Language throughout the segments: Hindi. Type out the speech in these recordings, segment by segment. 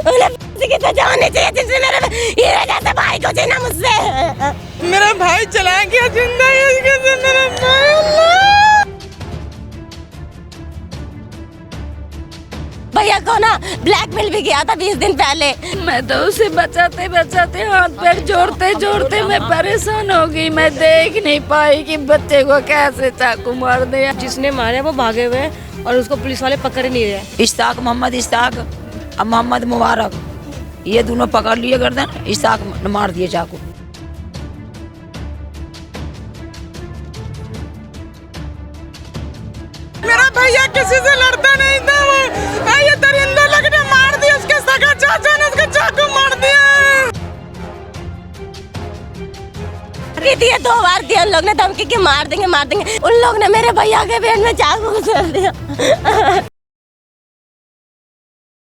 उन्हें की सजा होनी चाहिए जिसने मेरे हीरे जैसे भाई को छीना मुझसे। मेरा भाई चला गया जिंदा है इसके से मेरा भाई। भैया को ना ब्लैकमेल भी किया था 20 दिन पहले। मैं तो उसे बचाते बचाते हाथ पैर जोड़ते जोड़ते मैं परेशान हो गई। मैं देख नहीं पाई कि बच्चे को कैसे चाकू मार दिया। जिसने मारे वो भागे हुए और उसको पुलिस वाले पकड़ नहीं रहे। इश्ताक मोहम्मद इश्ताक अब मोहम्मद मुबारक, ये दोनों पकड़ लिए गर्दन, इश्ताक मार दिए चाकू। मेरा भैया किसी से लड़ता नहीं था, वो ये दरिंदा लगने मार दिया, उसके सगा चाचा ने उसको चाकू मार दिया। दिए 2 बार दिया, उन लोग ने धमकी की मार देंगे। उन लोग ने मेरे भैया के पेट में चाकू घुसेड़ दिया।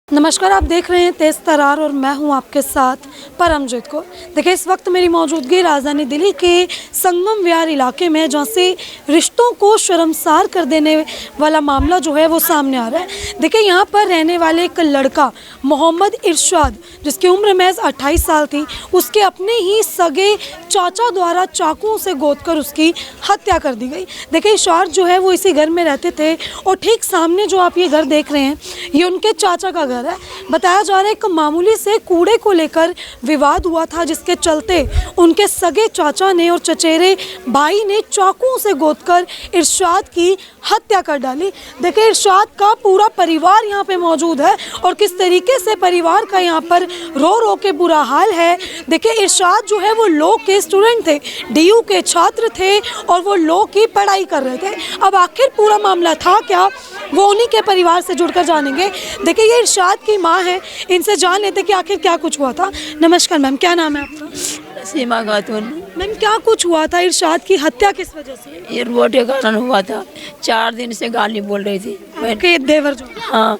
नमस्कार, आप देख रहे हैं तेज तरार और मैं हूं आपके साथ परमजीत कौर। देखिए, इस वक्त मेरी मौजूदगी राजधानी दिल्ली के संगम विहार इलाके में, जहां से रिश्तों को शर्मसार कर देने वाला मामला जो है वो सामने आ रहा है। देखिए, यहां पर रहने वाले एक लड़का मोहम्मद इरशाद, जिसकी उम्र महज 28 साल थी, उसके अपने ही सगे चाचा द्वारा चाकुओं से गोदकर उसकी हत्या कर दी गई। देखिए, इरशाद जो है वो इसी घर में रहते थे और ठीक सामने जो आप ये घर देख रहे हैं ये उनके चाचा का घर है। बताया जा रहा है एक मामूली से कूड़े को लेकर विवाद हुआ था, जिसके चलते उनके सगे चाचा ने और चचेरे भाई ने चाकुओं से गोदकर इरशाद की हत्या कर डाली। देखिए, इरशाद का पूरा परिवार यहाँ पे मौजूद है और किस तरीके से परिवार का यहाँ पर रो रो के बुरा हाल है। देखिए, इरशाद जो है वो लॉ के स्टूडेंट थे, DU के छात्र थे और वो लॉ की पढ़ाई कर रहे थे। अब आखिर पूरा मामला था क्या, वो उन्हीं के परिवार से जुड़कर जानेंगे। देखिए, ये इरशाद की माँ है, इनसे जान लेते कि आखिर क्या कुछ हुआ था। नमस्कार मैम, क्या नाम है आपका? सीमा खातून। मैम, क्या कुछ हुआ था? इरशाद की हत्या किस वजह से? ये रोड के कारण हुआ था। 4 दिन से गाली बोल रही थी। के देवर जो हाँ,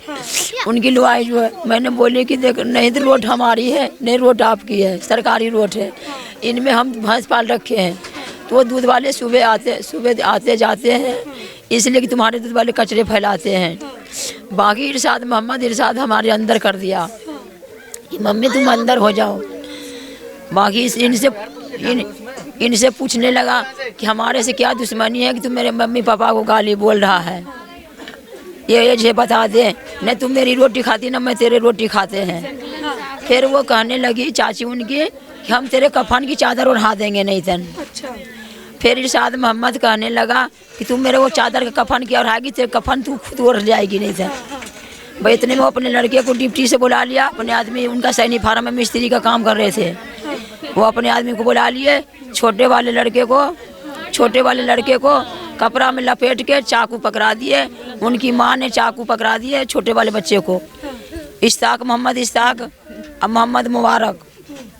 उनकी लुआई जो है, मैंने बोली कि देख, नहीं तो रोड हमारी है, नहीं रोड आपकी है, सरकारी रोड है, इनमें हम भैंस पाल रखे हैं, तो वो दूध वाले सुबह आते जाते हैं, इसलिए कि तुम्हारे दूध वाले कचरे फैलाते हैं। बाकी इरशाद मोहम्मद इरशाद हमारे अंदर कर दिया कि मम्मी तुम अंदर हो जाओ। बाकी इनसे पूछने लगा कि हमारे से क्या दुश्मनी है कि तुम मेरे मम्मी पापा को गाली बोल रहा है, ये बता दे, न तुम मेरी रोटी खाती न मैं तेरे रोटी खाते हैं। फिर वो कहने लगी चाची उनकी कि हम तेरे कफन की चादर उड़ा देंगे नहीं तन। फिर इरशाद मोहम्मद कहने लगा कि तुम मेरे वो चादर का कफन की उड़ाएगी, तेरे कफन तू खुद उड़ जाएगी नहीं तन। भाई इतने में वो अपने लड़के को डिप्टी से बुला लिया, अपने आदमी, उनका सैनी फार्म में मिस्त्री का काम कर रहे थे, वो अपने आदमी को बुला लिए। छोटे वाले लड़के को कपड़ा में लपेट के चाकू पकड़ा दिए। उनकी माँ ने चाकू पकड़ा दिए छोटे वाले बच्चे को। इश्ताक मोहम्मद इश्ताक अब मोहम्मद मुबारक,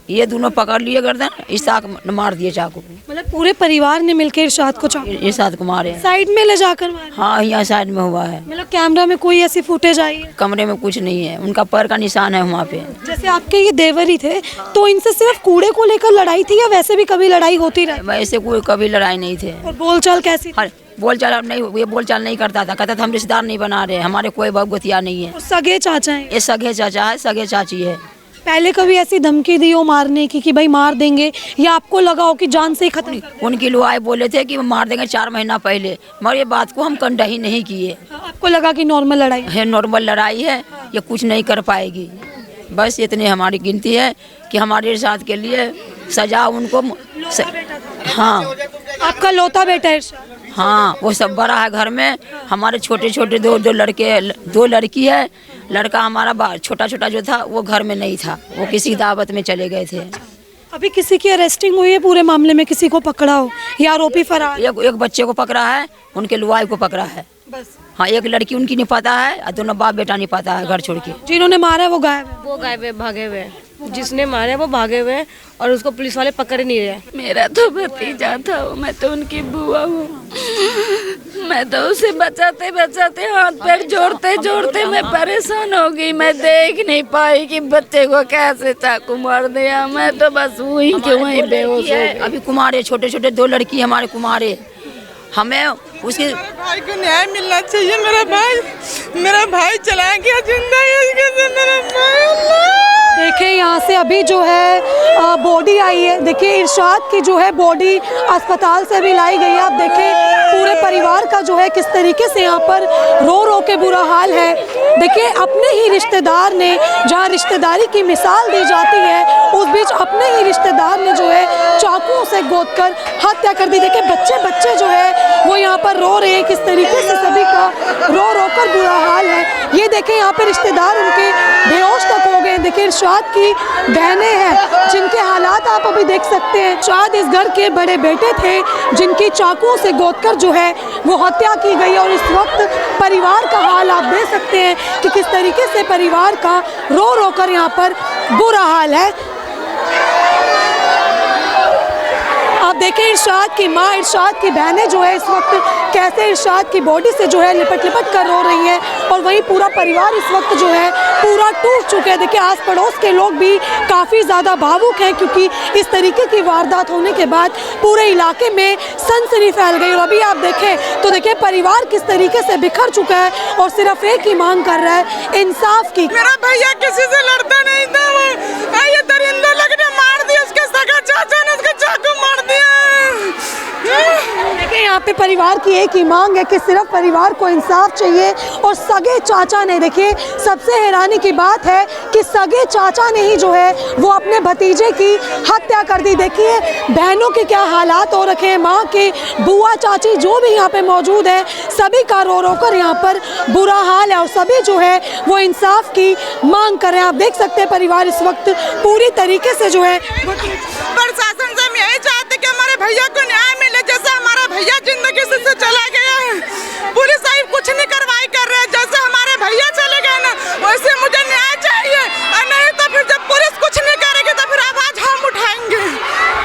ये दोनों पकड़ लिए गर्दन, इश्ताक मार दिए चाकू। मतलब पूरे परिवार ने मिलकर इरशाद को इरशाद को मारे, साइड में ले जाकर मारे? हाँ, यहाँ साइड में हुआ है। मतलब कैमरा में कोई ऐसी फुटेज आई है? कमरे में कुछ नहीं है, उनका पैर का निशान है वहाँ पे। जैसे आपके ये देवर ही थे, तो इनसे सिर्फ कूड़े को लेकर लड़ाई थी या वैसे भी कभी लड़ाई होती रही? वैसे कोई कभी लड़ाई नहीं थे। और बोलचाल कैसी? बोलचाल नहीं, ये बोलचाल नहीं करता था, कहता था हम रिश्तेदार नहीं बना रहे, हमारे कोई भगवतिया नहीं है। सगे चाचा है? ये सगे चाचा है, सगे चाची है। पहले कभी ऐसी धमकी दी हो मारने की कि भाई मार देंगे, या आपको लगा हो कि जान से ही खत्म? उनकी लुआई बोले थे कि मार देंगे 4 महीना पहले, मगर ये बात को हम कंडही नहीं किए। आपको लगा कि नॉर्मल लड़ाई है? नॉर्मल लड़ाई है, ये कुछ नहीं कर पाएगी। बस इतनी हमारी गिनती है कि हमारे साथ के लिए सजा उनको हाँ, आपका लौता बेटा है? हाँ, वो सब बड़ा है घर में। हमारे छोटे छोटे दो लड़की है। लड़का हमारा छोटा जो था वो घर में नहीं था, वो किसी दावत में चले गए थे। अभी किसी की अरेस्टिंग हुई है पूरे मामले में? किसी को पकड़ा हो या आरोपी फरार? एक बच्चे को पकड़ा है, उनके लुआई को पकड़ा है बस। हाँ, एक लड़की उनकी नहीं पता है और दोनों बाप बेटा नहीं पता है, घर छोड़ के। जिन्होंने मारा है वो गायब है? वो गायब है, भागे हुए। जिसने मारे वो भागे हुए और उसको पुलिस वाले पकड़ नहीं रहे। मेरा तो भतीजा था, मैं तो उनकी बुआ हूँ। मैं तो उसे बचाते बचाते हाथ पैर जोड़ते जोड़ते मैं परेशान हो गई। मैं देख नहीं पाई कि बच्चे को कैसे चाकू मार दिया। मैं तो बस वहीं के वहीं बेहोश हो गई। अभी कुमारे छोटे 2 लड़की हमारे कुमारे, हमें उसके मेरे भाई को न्याय मिलना चाहिए। मेरा भाई चला गया जिंदा है इसके से मेरा भाई। देखिए यहाँ से अभी जो है बॉडी आई है। देखिए इरशाद की जो है बॉडी अस्पताल से भी लाई गई है। आप देखिए पूरे परिवार का जो है किस तरीके से यहाँ पर रो रो के बुरा हाल है। देखिए अपने ही रिश्तेदार ने, जहाँ रिश्तेदारी की मिसाल दी जाती है, उस बीच अपने ही रिश्तेदार ने जो है चाकुओं से गोद कर हत्या कर दी। देखिए बच्चे जो है वो यहाँ पर रो रहे हैं। किस तरीके से सभी का रो रो कर बुरा हाल है। ये देखिए यहाँ पे रिश्तेदार उनके बेहोश तक हो गए। देखिए इरशाद की बहनें हैं जिनके हालात आप अभी देख सकते हैं। इरशाद इस घर के बड़े बेटे थे जिनकी चाकुओं से गोदकर जो है वो हत्या की गई। और इस वक्त परिवार का हाल आप देख सकते हैं कि किस तरीके से परिवार का रो रो कर यहाँ पर बुरा हाल है। आप देखिए इरशाद की माँ, इरशाद की बहनें जो है इस वक्त कैसे इरशाद की बॉडी से जो है लिपट कर रो रही हैं। और वहीं पूरा परिवार इस वक्त जो है पूरा टूट चुका है। देखिए आस पड़ोस के लोग भी काफ़ी ज़्यादा भावुक हैं क्योंकि इस तरीके की वारदात होने के बाद पूरे इलाके में सनसनी फैल गई। और अभी आप देखें तो देखिए परिवार किस तरीके से बिखर चुका है और सिर्फ एक ही मांग कर रहा है इंसाफ की। मेरा भैया किसी से लड़ता नहीं था। वो ये दरिंदा लगने मार दिया। उसके सगा चाचा ने उसको चाकू मार दिया। देखिए यहाँ पे परिवार की एक ही मांग है कि सिर्फ परिवार को इंसाफ चाहिए। और सगे चाचा ने, देखिए सबसे हैरानी की बात है कि सगे चाचा ने ही जो है वो अपने भतीजे की हत्या कर दी। देखिए बहनों के क्या हालात हो रखे हैं, माँ के, बुआ, चाची जो भी यहाँ पे मौजूद है, सभी का रो रो कर यहाँ पर बुरा हाल है। और सभी जो है वो इंसाफ की मांग कर रहे हैं। आप देख सकते हैं परिवार इस वक्त पूरी तरीके से जो है प्रशासन से हम यही चाहते कि हमारे भैया को न्याय मिले। जैसे हमारा भैया जिंदगी से चला गया है, पुलिस आई कुछ नहीं कार्रवाई कर रहे हैं। जैसे हमारे भैया चले गए ना, वैसे मुझे न्याय चाहिए। और नहीं तो फिर जब पुलिस कुछ नहीं करेगी तो फिर आवाज हम उठाएंगे।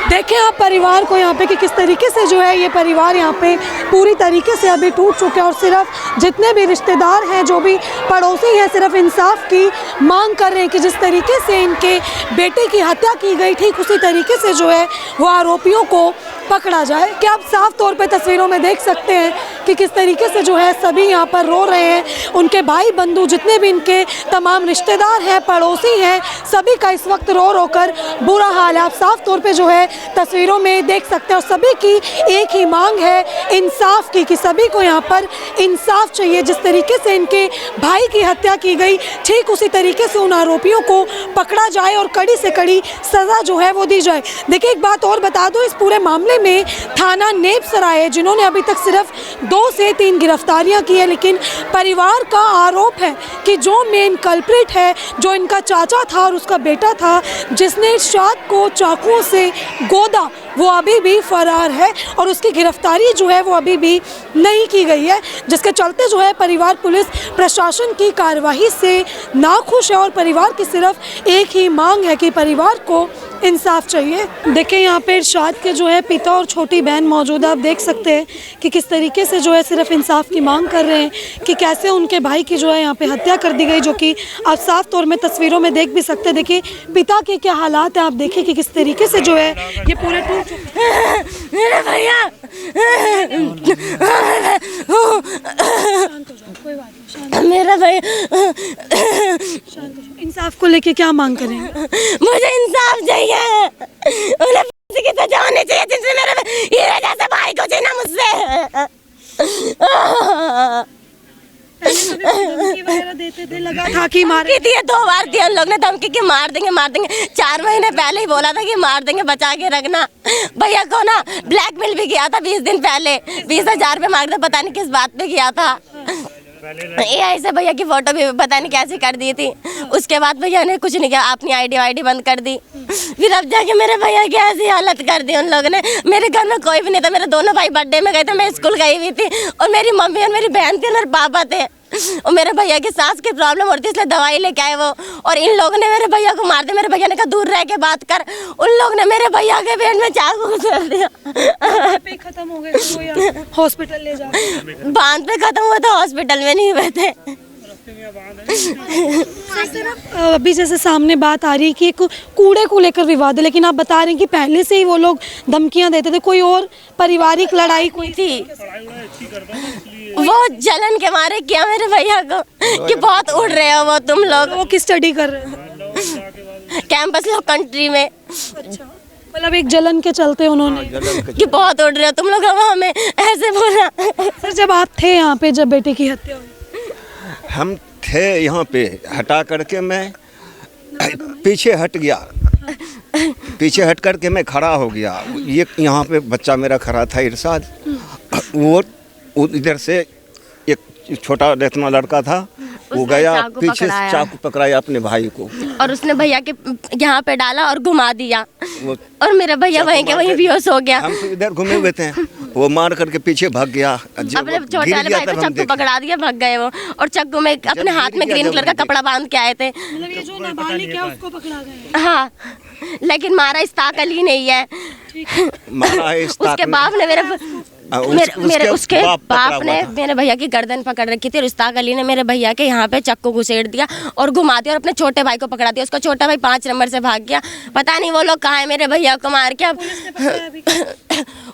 देखें आप परिवार को यहाँ पे कि किस तरीके से जो है ये परिवार यहाँ पे पूरी तरीके से अभी टूट चुके हैं। और सिर्फ जितने भी रिश्तेदार हैं, जो भी पड़ोसी हैं, सिर्फ इंसाफ की मांग कर रहे हैं कि जिस तरीके से इनके बेटे की हत्या की गई, ठीक उसी तरीके से जो है वो आरोपियों को पकड़ा जाए। क्या आप साफ तौर पे तस्वीरों में देख सकते हैं कि किस तरीके से जो है सभी यहाँ पर रो रहे हैं। उनके भाई बंधु, जितने भी इनके तमाम रिश्तेदार हैं, पड़ोसी हैं, सभी का इस वक्त रो रो कर बुरा हाल है। आप साफ तौर पे जो है तस्वीरों में देख सकते हैं। और सभी की एक ही मांग है इंसाफ की, कि सभी को यहाँ पर इंसाफ चाहिए। जिस तरीके से इनके भाई की हत्या की गई, ठीक उसी तरीके से उन आरोपियों को पकड़ा जाए और कड़ी से कड़ी सज़ा जो है वो दी जाए। देखिए एक बात और बता दूं, इस पूरे मामले में थाना नेपसराय है जिन्होंने अभी तक सिर्फ 2 से 3 गिरफ्तारियां की है। लेकिन परिवार का आरोप है कि जो मेन कल्प्रिट है, जो इनका चाचा था और उसका बेटा था, जिसने इरशाद को चाकुओं से गोदा, वो अभी भी फरार है और उसकी गिरफ्तारी जो है वो अभी भी नहीं की गई है। जिसके चलते जो है परिवार पुलिस प्रशासन की कार्रवाई से नाखुश है। और परिवार की सिर्फ एक ही मांग है कि परिवार को इंसाफ चाहिए। देखिए यहाँ पे इरशाद के जो है पिता और छोटी बहन मौजूद है। आप देख सकते हैं कि किस तरीके से जो है सिर्फ इंसाफ की मांग कर रहे हैं कि कैसे उनके भाई की जो है यहाँ पे हत्या कर दी गई, जो कि आप साफ तौर में तस्वीरों में देख भी सकते हैं। देखिए पिता के क्या हालात हैं, आप देखिए कि किस तरीके से जो है ये पूरे मेरे भैया मेरा भैया इंसाफ को लेके क्या मांग करें? मुझे इंसाफ चाहिए। उन्हें फांसी की सजा होनी चाहिए जिससे मेरे हीरे जैसे भाई को छीना मुझसे। देते थे, लगा था कि मारे दिए 2 बार दिया उन लोग ने धमकी कि मार देंगे 4 महीने पहले ही बोला था कि मार देंगे, बचा के रखना। भैया को ना ब्लैकमेल भी किया था 20 दिन पहले, 20,000 रुपये मांग था, पता नहीं किस बात पे किया था। ऐसे भैया की फोटो भी पता नहीं कैसे कर दी थी। उसके बाद भैया ने कुछ नहीं किया, अपनी आईडी बंद कर दी। फिर अब जाके मेरे भैया की ऐसी हालत कर दी उन लोगों ने। मेरे घर में कोई भी नहीं था, मेरे दोनों भाई बर्थडे में गए थे, मैं स्कूल गई हुई थी और मेरी मम्मी और मेरी बहन थी और मेरे पापा थे। और मेरे भैया की सांस की प्रॉब्लम होती है इसलिए दवाई लेके आए वो। और इन लोगों ने मेरे भैया को मार दिया। मेरे भैया ने कहा दूर रह के बात कर, उन लोग ने मेरे भैया के पेट में चाकू घुसेड़ दिया। खत्म हो गए हॉस्पिटल ले जाओ। बांध पे खत्म हुआ था, हॉस्पिटल में नहीं हुए थे। अभी जैसे सामने बात आ रही है कि एक कूड़े को लेकर विवाद है, लेकिन आप बता रहे हैं कि पहले से ही वो लोग धमकियां देते थे, कोई और पारिवारिक लड़ाई कोई थी। वो जलन के मारे किया मेरे भैया को कि बहुत उड़ रहे हो वो तुम लोग। वो किस स्टडी कर रहे हैं? कैंपस लो कंट्री में। अच्छा, मतलब एक जलन के चलते उन्होंने कि बहुत उड़ रहे हो तुम लोग, हमें ऐसे बोला। सर जब आप थे यहाँ पे, जब बेटे की हत्या हुई, हम थे यहाँ पे, हटा करके मैं पीछे हट गया, पीछे हट करके मैं खड़ा हो गया। ये यहाँ पे बच्चा मेरा खड़ा था इरशाद, वो इधर से एक छोटा रेतमा लड़का था, वो गया पीछे से चाकू पकड़ाया अपने भाई को, और उसने भैया के यहाँ पे डाला और घुमा दिया, और मेरा भैया वहीं के वहीं बेहोश हो गया। हम तो इधर घूमे हुए थे, वो मार करके पीछे भाग गया। अपने छोटे वाले भाई को चक्कू पकड़ा दिया, भाग गए वो, और चक्कू में अपने हाथ में ग्रीन कलर का कपड़ा बांध के आए थे। मतलब ये जो नाबालिग है उसको पकड़ा गया। हाँ, लेकिन मारा इस्ताक अली नहीं है, मारा है उसके बाप ने उसके बाप ने मेरे भैया की गर्दन पकड़ रखी थी, और इस्ताक अली ने मेरे भैया के यहाँ पे चक्कू घुसेड़ दिया और घुमा दिया, और अपने छोटे भाई को पकड़ा दिया। उसका छोटा भाई 5 नंबर से भाग गया, पता नहीं वो लोग कहाँ है मेरे भैया को मार के। अब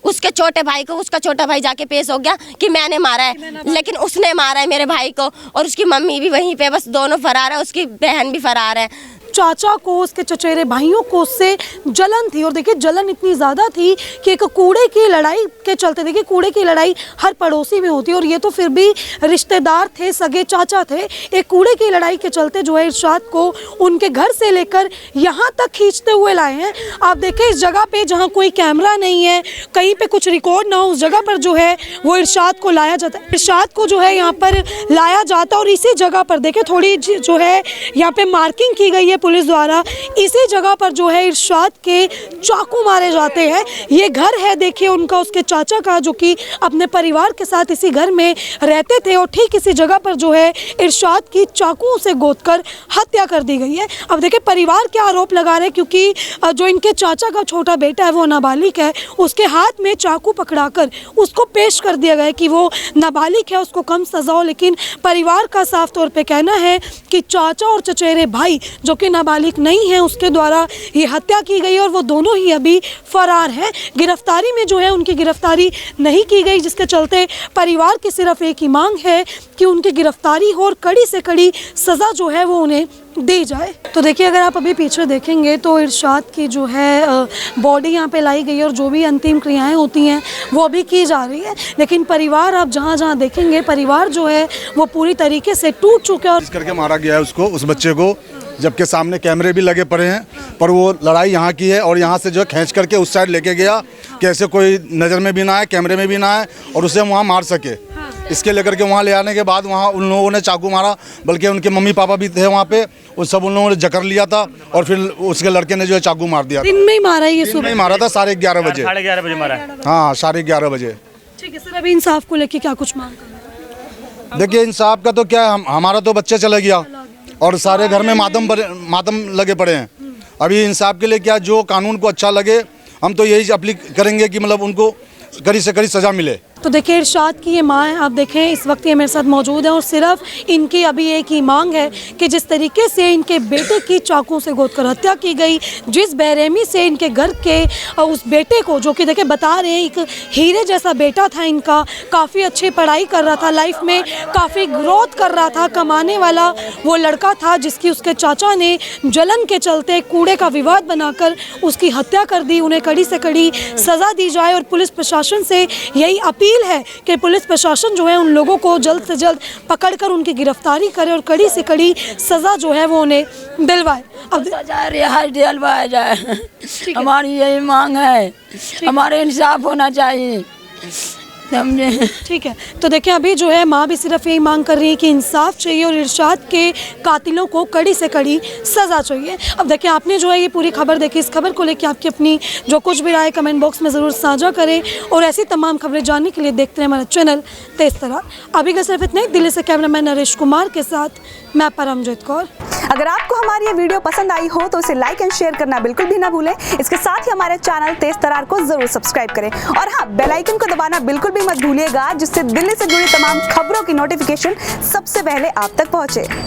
उसके छोटे भाई को, उसका छोटा भाई जाके पेश हो गया कि मैंने मारा है, लेकिन उसने मारा है मेरे भाई को, और उसकी मम्मी भी वहीं पे, बस दोनों फरार है, उसकी बहन भी फरार है। चाचा को, उसके चचेरे भाइयों को उससे जलन थी, और देखिए जलन इतनी ज़्यादा थी कि एक कूड़े की लड़ाई के चलते, देखिए कूड़े की लड़ाई हर पड़ोसी में होती है, और ये तो फिर भी रिश्तेदार थे, सगे चाचा थे। एक कूड़े की लड़ाई के चलते जो है इरशाद को उनके घर से लेकर यहाँ तक खींचते हुए लाए हैं। आप देखें इस जगह पे जहाँ कोई कैमरा नहीं है, कहीं पे कुछ रिकॉर्ड ना हो, उस जगह पर जो है वो इरशाद को लाया जाता है, इरशाद को जो है यहाँ पर लाया जाता है। और इसी जगह पर देखें थोड़ी जो है यहाँ पे मार्किंग की गई है पुलिस द्वारा, इसी जगह पर जो है इरशाद के चाकू मारे जाते हैं। ये घर है देखिए उनका, उसके चाचा का, जो कि अपने परिवार के साथ इसी घर में रहते थे, और ठीक इसी जगह पर जो है इरशाद की चाकुओं से गोदकर हत्या कर दी गई है। अब देखिए परिवार क्या आरोप लगा रहे हैं, क्योंकि जो इनके चाचा का छोटा बेटा है वो नाबालिग है, उसके हाथ में चाकू पकड़ाकर उसको पेश कर दिया गया कि वो नाबालिग है, उसको कम सजा हो। लेकिन परिवार का साफ तौर पे कहना है कि चाचा और चचेरे भाई जो कि नाबालिग नहीं है, उसके द्वारा ये हत्या की गई, और वो दोनों ही अभी फरार हैं। गिरफ्तारी में जो है उनकी गिरफ्तारी नहीं की गई, जिसके चलते परिवार की सिर्फ एक ही मांग है कि उनकी गिरफ्तारी हो और कड़ी से कड़ी सज़ा जो है वो उन्हें दी जाए। तो देखिए अगर आप अभी पीछे देखेंगे तो इरशाद की जो है बॉडी यहाँ पे लाई गई है, और जो भी अंतिम क्रियाएं होती हैं वो अभी की जा रही है। लेकिन परिवार, आप जहाँ जहाँ देखेंगे परिवार जो है वो पूरी तरीके से टूट चुका है। और इस करके मारा गया है उसको, उस बच्चे को, जबकि सामने कैमरे भी लगे पड़े हैं, पर वो लड़ाई यहाँ की है, और यहाँ से जो खींच करके उस साइड लेके गया कि ऐसे कोई नज़र में भी ना आए, कैमरे में भी ना आए, और उसे वहाँ मार सके। इसके लेकर के वहाँ ले आने के बाद वहाँ उन लोगों ने चाकू मारा, बल्कि उनके मम्मी पापा भी थे वहाँ पे, उन सब उन लोगों ने जकड़ लिया था, और फिर उसके लड़के ने जो है चाकू मार दिया। दिन में ही मारा है, ये सुबह नहीं मारा था, 11:30 बजे, 11:30 बजे मारा। हाँ 11:30 बजे। ठीक है सर, अभी इंसाफ को लेके क्या कुछ मांग कर? देखिए इंसाफ का तो क्या है, हमारा तो बच्चा चला गया और सारे घर में मातम लगे पड़े हैं। अभी इंसाफ के लिए क्या, जो कानून को अच्छा लगे, हम तो यही अप्लीकेशन करेंगे कि मतलब उनको कड़ी से कड़ी सज़ा मिले। तो देखिए इरशाद की ये माँ है, आप देखें इस वक्त ये मेरे साथ मौजूद है, और सिर्फ इनकी अभी एक ही मांग है कि जिस तरीके से इनके बेटे की चाकू से गोदकर हत्या की गई, जिस बेरहमी से इनके घर के उस बेटे को, जो कि देखिए बता रहे हैं एक हीरे जैसा बेटा था इनका, काफ़ी अच्छी पढ़ाई कर रहा था, लाइफ में काफ़ी ग्रोथ कर रहा था, कमाने वाला वो लड़का था, जिसकी उसके चाचा ने जलन के चलते कूड़े का विवाद बनाकर उसकी हत्या कर दी। उन्हें कड़ी से कड़ी सज़ा दी जाए, और पुलिस प्रशासन से यही अपील है कि पुलिस प्रशासन जो है उन लोगों को जल्द से जल्द पकड़कर उनकी गिरफ्तारी करे, और कड़ी से कड़ी सज़ा जो है वो उन्हें दिलवाए। अब रिहाई दिलवाया जाए, हमारी यही मांग है, हमारे इंसाफ होना चाहिए, समझे। ठीक है, तो देखिए अभी जो है माँ भी सिर्फ यही मांग कर रही है कि इंसाफ चाहिए, और इरशाद के कातिलों को कड़ी से कड़ी सज़ा चाहिए। अब देखिए आपने जो है ये पूरी खबर देखी, इस खबर को लेकर आपकी अपनी जो कुछ भी राय कमेंट बॉक्स में ज़रूर साझा करें, और ऐसी तमाम खबरें जानने के लिए देखते हैं हमारा चैनल तेज तरार। अभी का सिर्फ इतना ही। दिल्ली से कैमरामैन नरेश कुमार के साथ मैं परमजीत कौर। अगर आपको हमारी ये वीडियो पसंद आई हो तो इसे लाइक एंड शेयर करना बिल्कुल भी ना भूलें। इसके साथ ही हमारे चैनल तेज तरार को जरूर सब्सक्राइब करें और हाँ, बेल आइकन को दबाना बिल्कुल भी मत भूलिएगा, जिससे दिल्ली से जुड़ी तमाम खबरों की नोटिफिकेशन सबसे पहले आप तक पहुंचे।